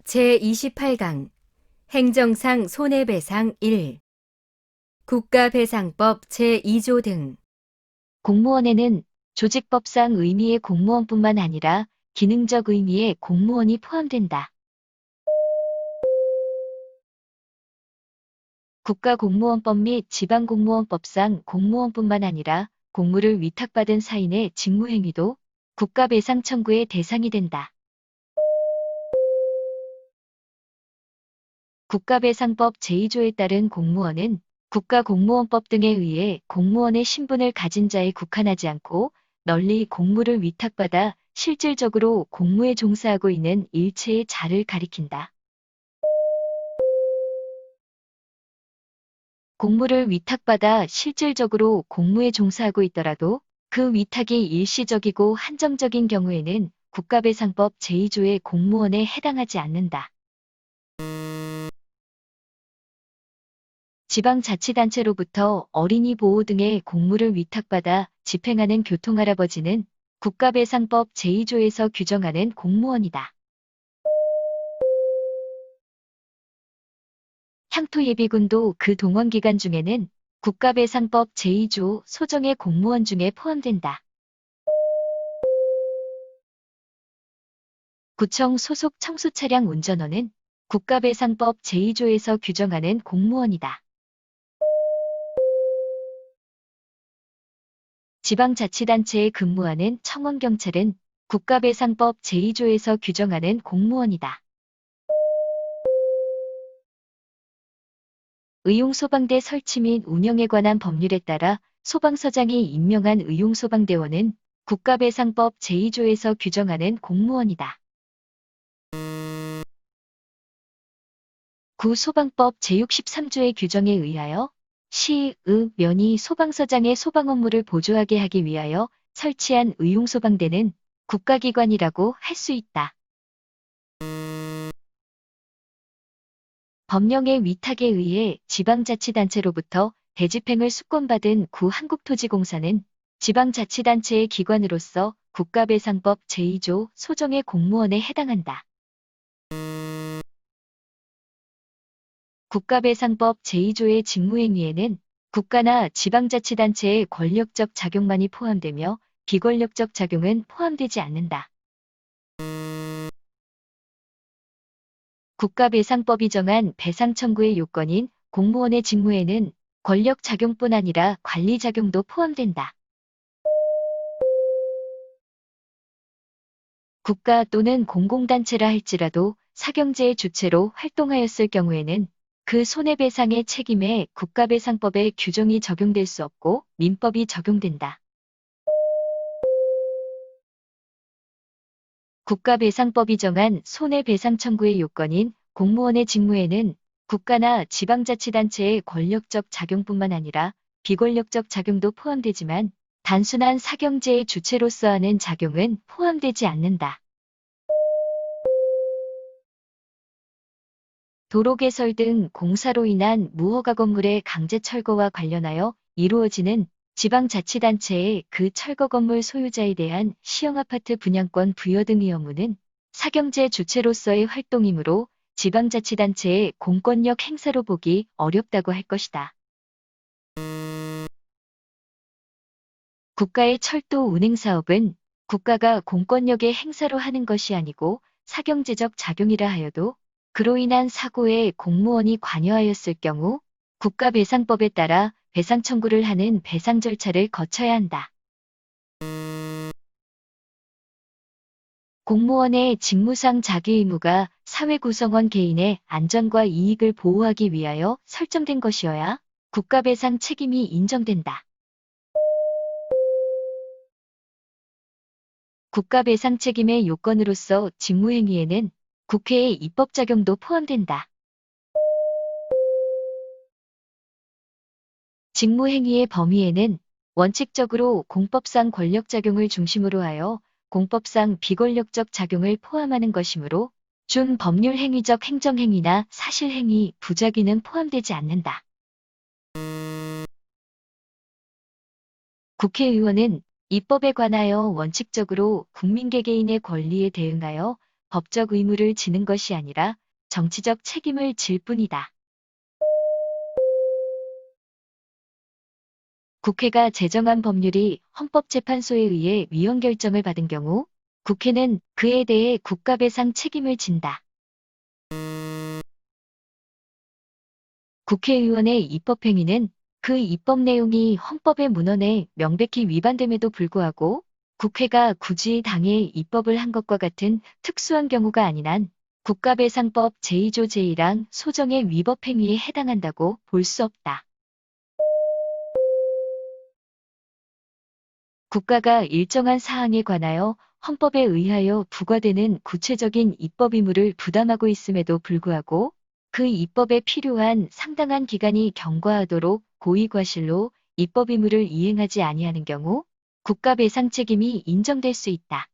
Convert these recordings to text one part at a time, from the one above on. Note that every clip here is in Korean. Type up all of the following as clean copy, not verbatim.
제28강 행정상 손해배상 1 국가배상법 제2조 등 공무원에는 조직법상 의미의 공무원뿐만 아니라 기능적 의미의 공무원이 포함된다. 국가공무원법 및 지방공무원법상 공무원뿐만 아니라 공무를 위탁받은 사인의 직무행위도 국가배상 청구의 대상이 된다. 국가배상법 제2조에 따른 공무원은 국가공무원법 등에 의해 공무원의 신분을 가진 자에 국한하지 않고 널리 공무를 위탁받아 실질적으로 공무에 종사하고 있는 일체의 자를 가리킨다. 공무를 위탁받아 실질적으로 공무에 종사하고 있더라도 그 위탁이 일시적이고 한정적인 경우에는 국가배상법 제2조의 공무원에 해당하지 않는다. 지방자치단체로부터 어린이 보호 등의 공무를 위탁받아 집행하는 교통할아버지는 국가배상법 제2조에서 규정하는 공무원이다. 향토예비군도 그 동원기간 중에는 국가배상법 제2조 소정의 공무원 중에 포함된다. 구청 소속 청소차량 운전원은 국가배상법 제2조에서 규정하는 공무원이다. 지방자치단체에 근무하는 청원경찰은 국가배상법 제2조에서 규정하는 공무원이다. 의용소방대 설치 및 운영에 관한 법률에 따라 소방서장이 임명한 의용소방대원은 국가배상법 제2조에서 규정하는 공무원이다. 구소방법 제63조의 규정에 의하여 시, 의, 면이 소방서장의 소방 업무를 보조하게 하기 위하여 설치한 의용소방대는 국가기관이라고 할 수 있다. 법령의 위탁에 의해 지방자치단체로부터 대집행을 수권받은 구한국토지공사는 지방자치단체의 기관으로서 국가배상법 제2조 소정의 공무원에 해당한다. 국가배상법 제2조의 직무행위에는 국가나 지방자치단체의 권력적 작용만이 포함되며 비권력적 작용은 포함되지 않는다. 국가배상법이 정한 배상 청구의 요건인 공무원의 직무에는 권력작용뿐 아니라 관리작용도 포함된다. 국가 또는 공공단체라 할지라도 사경제의 주체로 활동하였을 경우에는 그 손해배상의 책임에 국가배상법의 규정이 적용될 수 없고 민법이 적용된다. 국가배상법이 정한 손해배상 청구의 요건인 공무원의 직무에는 국가나 지방자치단체의 권력적 작용뿐만 아니라 비권력적 작용도 포함되지만 단순한 사경제의 주체로서 하는 작용은 포함되지 않는다. 도로 개설 등 공사로 인한 무허가 건물의 강제 철거와 관련하여 이루어지는 지방자치단체의 그 철거 건물 소유자에 대한 시형아파트 분양권 부여 등의 업무는 사경제 주체로서의 활동이므로 지방자치단체의 공권력 행사로 보기 어렵다고 할 것이다. 국가의 철도 운행 사업은 국가가 공권력의 행사로 하는 것이 아니고 사경제적 작용이라 하여도 그로 인한 사고에 공무원이 관여하였을 경우 국가배상법에 따라 배상 청구를 하는 배상 절차를 거쳐야 한다. 공무원의 직무상 자기 의무가 사회 구성원 개인의 안전과 이익을 보호하기 위하여 설정된 것이어야 국가배상 책임이 인정된다. 국가배상 책임의 요건으로서 직무행위에는 국회의 입법작용도 포함된다. 직무행위의 범위에는 원칙적으로 공법상 권력작용을 중심으로 하여 공법상 비권력적 작용을 포함하는 것이므로 준법률행위적 행정행위나 사실행위, 부작위는 포함되지 않는다. 국회의원은 입법에 관하여 원칙적으로 국민 개개인의 권리에 대응하여 법적 의무를 지는 것이 아니라 정치적 책임을 질 뿐이다. 국회가 제정한 법률이 헌법재판소에 의해 위헌 결정을 받은 경우 국회는 그에 대해 국가배상 책임을 진다. 국회의원의 입법행위는 그 입법 내용이 헌법의 문헌에 명백히 위반됨에도 불구하고 국회가 굳이 당의 입법을 한 것과 같은 특수한 경우가 아닌 한 국가배상법 제2조 제1항 소정의 위법 행위에 해당한다고 볼 수 없다. 국가가 일정한 사항에 관하여 헌법에 의하여 부과되는 구체적인 입법 의무를 부담하고 있음에도 불구하고 그 입법에 필요한 상당한 기간이 경과하도록 고의과실로 입법 의무를 이행하지 아니하는 경우 국가배상 책임이 인정될 수 있다.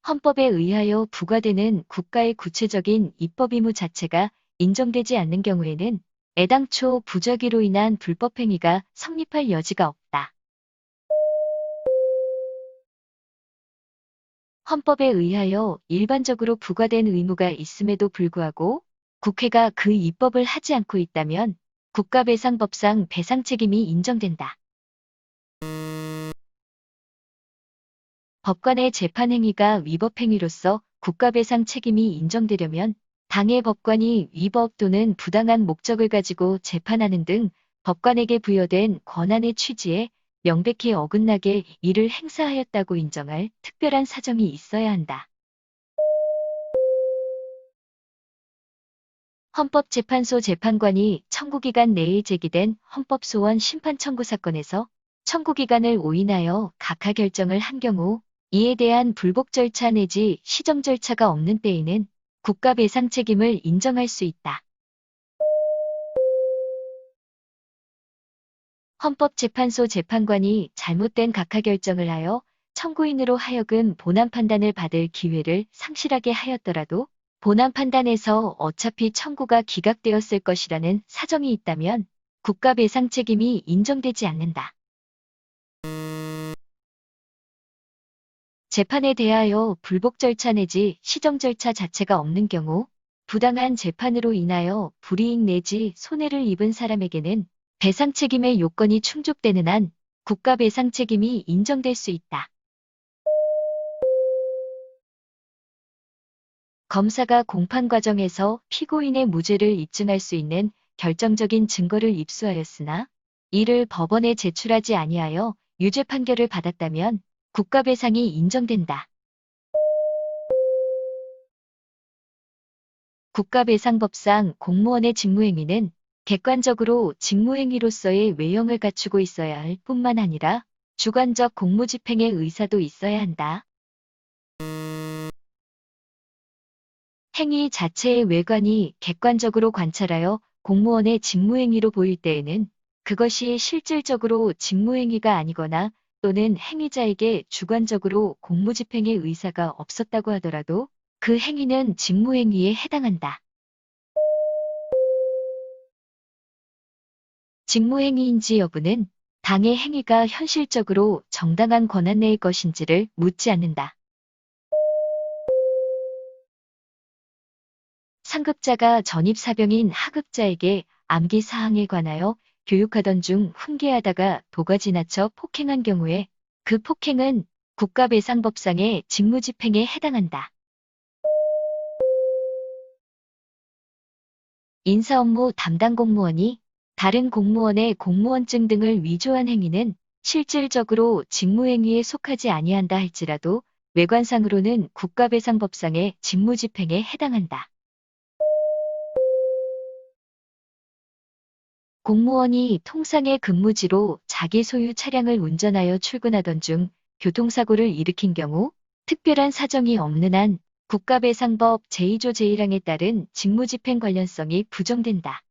헌법에 의하여 부과되는 국가의 구체적인 입법 의무 자체가 인정되지 않는 경우에는 애당초 부작위로 인한 불법 행위가 성립할 여지가 없다. 헌법에 의하여 일반적으로 부과된 의무가 있음에도 불구하고 국회가 그 입법을 하지 않고 있다면 국가배상법상 배상 책임이 인정된다. 법관의 재판 행위가 위법 행위로서 국가배상 책임이 인정되려면 당의 법관이 위법 또는 부당한 목적을 가지고 재판하는 등 법관에게 부여된 권한의 취지에 명백히 어긋나게 이를 행사하였다고 인정할 특별한 사정이 있어야 한다. 헌법재판소 재판관이 청구기간 내에 제기된 헌법소원 심판 청구 사건에서 청구기간을 오인하여 각하 결정을 한 경우 이에 대한 불복 절차 내지 시정 절차가 없는 때에는 국가배상 책임을 인정할 수 있다. 헌법재판소 재판관이 잘못된 각하 결정을 하여 청구인으로 하여금 본안 판단을 받을 기회를 상실하게 하였더라도 본안 판단에서 어차피 청구가 기각되었을 것이라는 사정이 있다면 국가배상 책임이 인정되지 않는다. 재판에 대하여 불복 절차 내지 시정 절차 자체가 없는 경우 부당한 재판으로 인하여 불이익 내지 손해를 입은 사람에게는 배상 책임의 요건이 충족되는 한 국가배상 책임이 인정될 수 있다. 검사가 공판 과정에서 피고인의 무죄를 입증할 수 있는 결정적인 증거를 입수하였으나 이를 법원에 제출하지 아니하여 유죄 판결을 받았다면 국가배상이 인정된다. 국가배상법상 공무원의 직무행위는 객관적으로 직무행위로서의 외형을 갖추고 있어야 할 뿐만 아니라 주관적 공무집행의 의사도 있어야 한다. 행위 자체의 외관이 객관적으로 관찰하여 공무원의 직무행위로 보일 때에는 그것이 실질적으로 직무행위가 아니거나 또는 행위자에게 주관적으로 공무집행의 의사가 없었다고 하더라도 그 행위는 직무행위에 해당한다. 직무행위인지 여부는 당의 행위가 현실적으로 정당한 권한 내의 것인지를 묻지 않는다. 상급자가 전입사병인 하급자에게 암기 사항에 관하여 교육하던 중 훈계하다가 도가 지나쳐 폭행한 경우에 그 폭행은 국가배상법상의 직무집행에 해당한다. 인사업무 담당 공무원이 다른 공무원의 공무원증 등을 위조한 행위는 실질적으로 직무행위에 속하지 아니한다 할지라도 외관상으로는 국가배상법상의 직무집행에 해당한다. 공무원이 통상의 근무지로 자기 소유 차량을 운전하여 출근하던 중 교통사고를 일으킨 경우 특별한 사정이 없는 한 국가배상법 제2조 제1항에 따른 직무집행 관련성이 부정된다.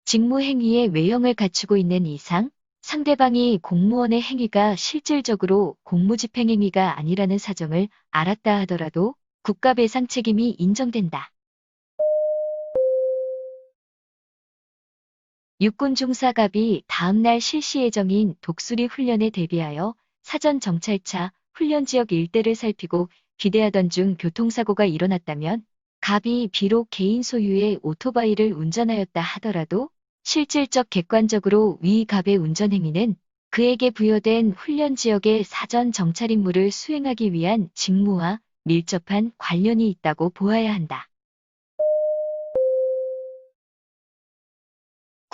직무행위의 외형을 갖추고 있는 이상 상대방이 공무원의 행위가 실질적으로 공무집행행위가 아니라는 사정을 알았다 하더라도 국가배상 책임이 인정된다. 육군 중사갑이 다음날 실시 예정인 독수리 훈련에 대비하여 사전 정찰차, 훈련 지역 일대를 살피고 귀대하던 중 교통사고가 일어났다면 갑이 비록 개인 소유의 오토바이를 운전하였다 하더라도 실질적 객관적으로 위 갑의 운전 행위는 그에게 부여된 훈련 지역의 사전 정찰 임무를 수행하기 위한 직무와 밀접한 관련이 있다고 보아야 한다.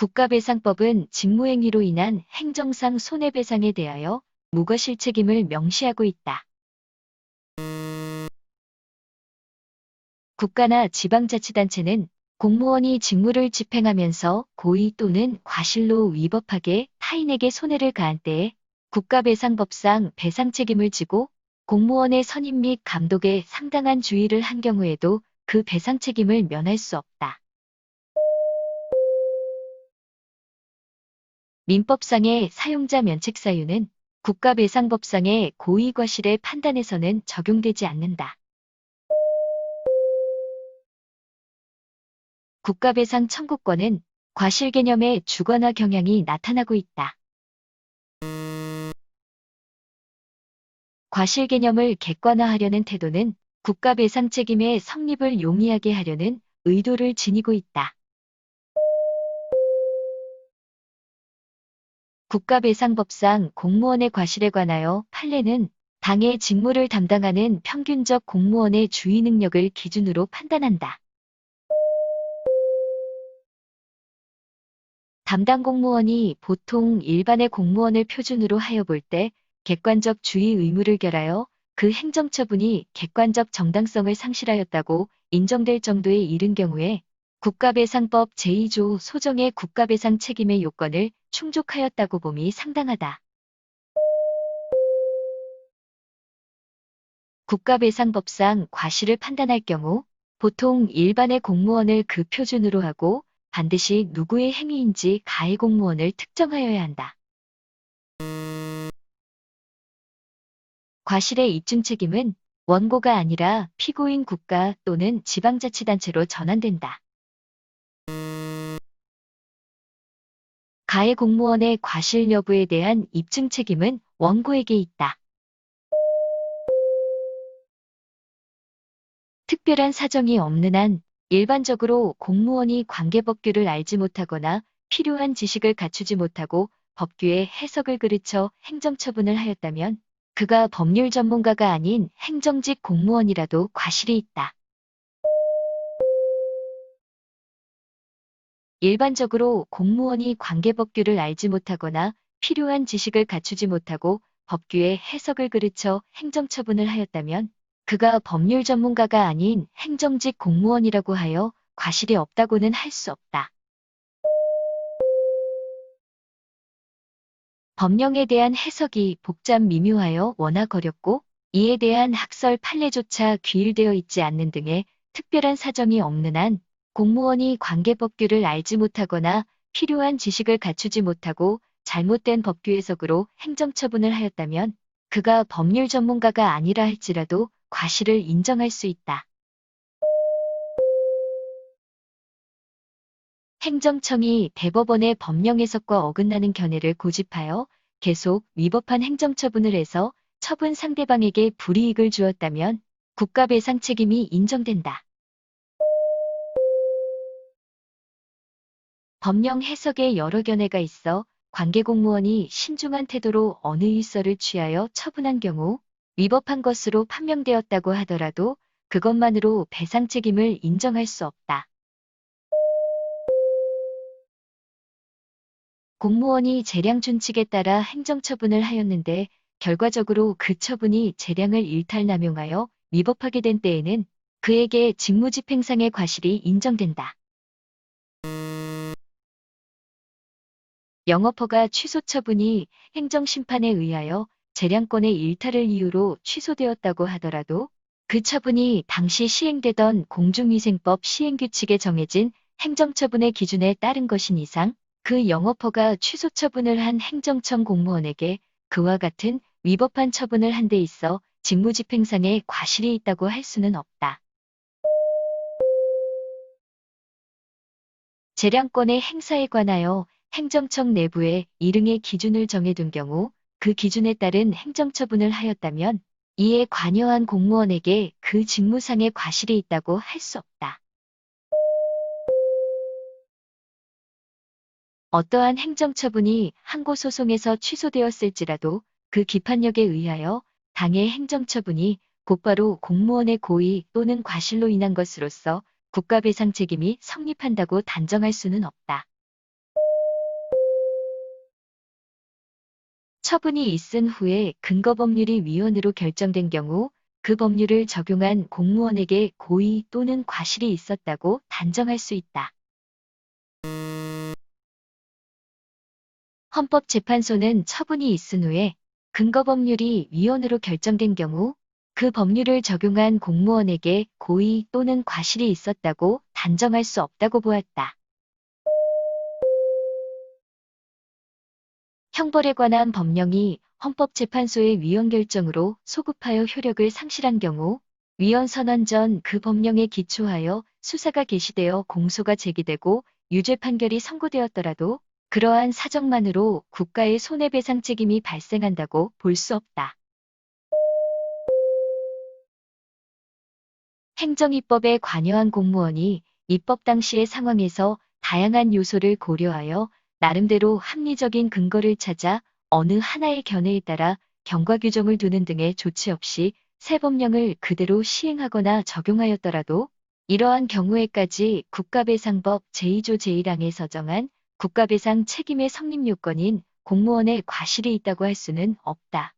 국가배상법은 직무행위로 인한 행정상 손해배상에 대하여 무거실 책임을 명시하고 있다. 국가나 지방자치단체는 공무원이 직무를 집행하면서 고의 또는 과실로 위법하게 타인에게 손해를 가한 때에 국가배상법상 배상 책임을 지고 공무원의 선임 및 감독에 상당한 주의를 한 경우에도 그 배상 책임을 면할 수 없다. 민법상의 사용자 면책 사유는 국가배상법상의 고의 과실의 판단에서는 적용되지 않는다. 국가배상 청구권은 과실 개념의 주관화 경향이 나타나고 있다. 과실 개념을 객관화하려는 태도는 국가배상 책임의 성립을 용이하게 하려는 의도를 지니고 있다. 국가배상법상 공무원의 과실에 관하여 판례는 당의 직무를 담당하는 평균적 공무원의 주의 능력을 기준으로 판단한다. 담당 공무원이 보통 일반의 공무원을 표준으로 하여 볼 때 객관적 주의 의무를 결하여 그 행정처분이 객관적 정당성을 상실하였다고 인정될 정도에 이른 경우에 국가배상법 제2조 소정의 국가배상 책임의 요건을 충족하였다고 봄이 상당하다. 국가배상법상 과실을 판단할 경우 보통 일반의 공무원을 그 표준으로 하고 반드시 누구의 행위인지 가해 공무원을 특정하여야 한다. 과실의 입증 책임은 원고가 아니라 피고인 국가 또는 지방자치단체로 전환된다. 가해 공무원의 과실 여부에 대한 입증 책임은 원고에게 있다. 특별한 사정이 없는 한 일반적으로 공무원이 관계법규를 알지 못하거나 필요한 지식을 갖추지 못하고 법규의 해석을 그르쳐 행정처분을 하였다면 그가 법률 전문가가 아닌 행정직 공무원이라도 과실이 있다. 일반적으로 공무원이 관계법규를 알지 못하거나 필요한 지식을 갖추지 못하고 법규의 해석을 그르쳐 행정처분을 하였다면 그가 법률 전문가가 아닌 행정직 공무원이라고 하여 과실이 없다고는 할 수 없다. 법령에 대한 해석이 복잡 미묘하여 워낙 어렵고 이에 대한 학설 판례조차 귀일되어 있지 않는 등의 특별한 사정이 없는 한 공무원이 관계법규를 알지 못하거나 필요한 지식을 갖추지 못하고 잘못된 법규 해석으로 행정처분을 하였다면 그가 법률 전문가가 아니라 할지라도 과실을 인정할 수 있다. 행정청이 대법원의 법령 해석과 어긋나는 견해를 고집하여 계속 위법한 행정처분을 해서 처분 상대방에게 불이익을 주었다면 국가배상 책임이 인정된다. 법령 해석에 여러 견해가 있어 관계공무원이 신중한 태도로 어느 일서를 취하여 처분한 경우 위법한 것으로 판명되었다고 하더라도 그것만으로 배상 책임을 인정할 수 없다. 공무원이 재량 준칙에 따라 행정처분을 하였는데 결과적으로 그 처분이 재량을 일탈남용하여 위법하게 된 때에는 그에게 직무집행상의 과실이 인정된다. 영업허가 취소 처분이 행정심판에 의하여 재량권의 일탈을 이유로 취소되었다고 하더라도 그 처분이 당시 시행되던 공중위생법 시행규칙에 정해진 행정처분의 기준에 따른 것인 이상 그 영업허가 취소 처분을 한 행정청 공무원에게 그와 같은 위법한 처분을 한 데 있어 직무집행상의 과실이 있다고 할 수는 없다. 재량권의 행사에 관하여 행정청 내부에 일응의 기준을 정해둔 경우 그 기준에 따른 행정처분을 하였다면 이에 관여한 공무원에게 그 직무상의 과실이 있다고 할 수 없다. 어떠한 행정처분이 항고소송에서 취소되었을지라도 그 기판력에 의하여 당의 행정처분이 곧바로 공무원의 고의 또는 과실로 인한 것으로서 국가배상 책임이 성립한다고 단정할 수는 없다. 처분이 있은 후에 근거법률이 위헌으로 결정된 경우 그 법률을 적용한 공무원에게 고의 또는 과실이 있었다고 단정할 수 있다. 헌법재판소는 처분이 있은 후에 근거법률이 위헌으로 결정된 경우 그 법률을 적용한 공무원에게 고의 또는 과실이 있었다고 단정할 수 없다고 보았다. 형벌에 관한 법령이 헌법재판소의 위헌 결정으로 소급하여 효력을 상실한 경우 위헌 선언 전 그 법령에 기초하여 수사가 개시되어 공소가 제기되고 유죄 판결이 선고되었더라도 그러한 사정만으로 국가의 손해배상 책임이 발생한다고 볼 수 없다. 행정입법에 관여한 공무원이 입법 당시의 상황에서 다양한 요소를 고려하여 나름대로 합리적인 근거를 찾아 어느 하나의 견해에 따라 경과 규정을 두는 등의 조치 없이 새 법령을 그대로 시행하거나 적용하였더라도 이러한 경우에까지 국가배상법 제2조 제1항에 정한 국가배상 책임의 성립 요건인 공무원의 과실이 있다고 할 수는 없다.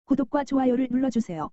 구독과 좋아요를 눌러주세요.